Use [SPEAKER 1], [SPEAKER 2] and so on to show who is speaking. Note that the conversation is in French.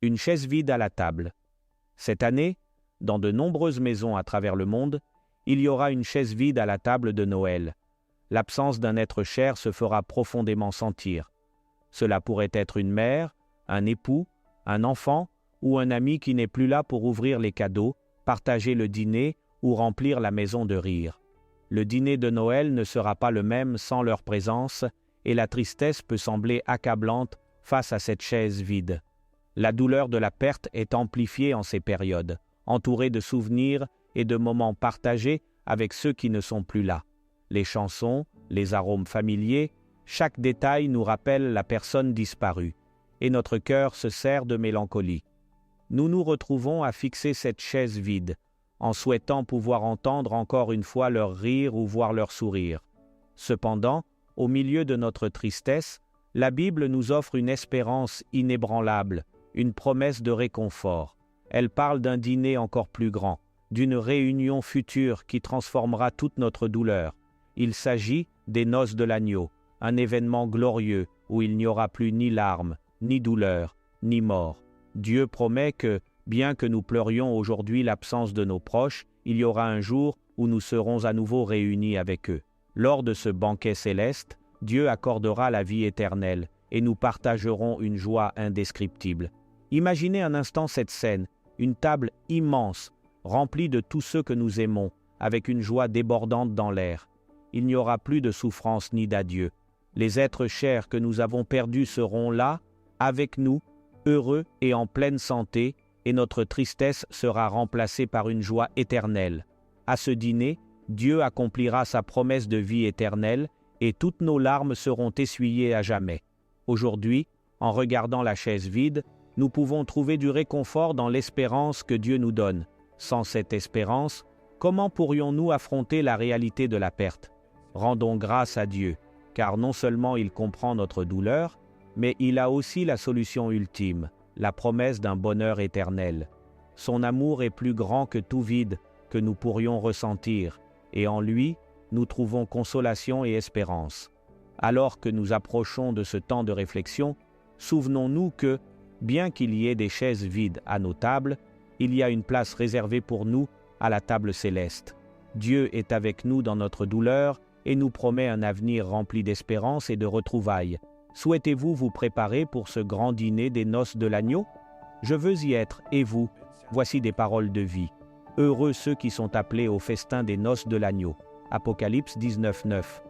[SPEAKER 1] Une chaise vide à la table. Cette année, dans de nombreuses maisons à travers le monde, il y aura une chaise vide à la table de Noël. L'absence d'un être cher se fera profondément sentir. Cela pourrait être une mère, un époux, un enfant ou un ami qui n'est plus là pour ouvrir les cadeaux, partager le dîner ou remplir la maison de rire. Le dîner de Noël ne sera pas le même sans leur présence et la tristesse peut sembler accablante face à cette chaise vide. La douleur de la perte est amplifiée en ces périodes, entourée de souvenirs et de moments partagés avec ceux qui ne sont plus là. Les chansons, les arômes familiers, chaque détail nous rappelle la personne disparue, et notre cœur se serre de mélancolie. Nous nous retrouvons à fixer cette chaise vide, en souhaitant pouvoir entendre encore une fois leur rire ou voir leur sourire. Cependant, au milieu de notre tristesse, la Bible nous offre une espérance inébranlable, une promesse de réconfort. Elle parle d'un dîner encore plus grand, d'une réunion future qui transformera toute notre douleur. Il s'agit des noces de l'agneau, un événement glorieux où il n'y aura plus ni larmes, ni douleur, ni mort. Dieu promet que, bien que nous pleurions aujourd'hui l'absence de nos proches, il y aura un jour où nous serons à nouveau réunis avec eux. Lors de ce banquet céleste, Dieu accordera la vie éternelle et nous partagerons une joie indescriptible. Imaginez un instant cette scène, une table immense, remplie de tous ceux que nous aimons, avec une joie débordante dans l'air. Il n'y aura plus de souffrance ni d'adieu. Les êtres chers que nous avons perdus seront là, avec nous, heureux et en pleine santé, et notre tristesse sera remplacée par une joie éternelle. À ce dîner, Dieu accomplira sa promesse de vie éternelle, et toutes nos larmes seront essuyées à jamais. Aujourd'hui, en regardant la chaise vide, nous pouvons trouver du réconfort dans l'espérance que Dieu nous donne. Sans cette espérance, comment pourrions-nous affronter la réalité de la perte? Rendons grâce à Dieu, car non seulement il comprend notre douleur, mais il a aussi la solution ultime, la promesse d'un bonheur éternel. Son amour est plus grand que tout vide que nous pourrions ressentir, et en lui, nous trouvons consolation et espérance. Alors que nous approchons de ce temps de réflexion, souvenons-nous que, bien qu'il y ait des chaises vides à nos tables, il y a une place réservée pour nous à la table céleste. Dieu est avec nous dans notre douleur et nous promet un avenir rempli d'espérance et de retrouvailles. Souhaitez-vous vous préparer pour ce grand dîner des noces de l'agneau? Je veux y être, et vous? Voici des paroles de vie. Heureux ceux qui sont appelés au festin des noces de l'agneau. Apocalypse 19, 9.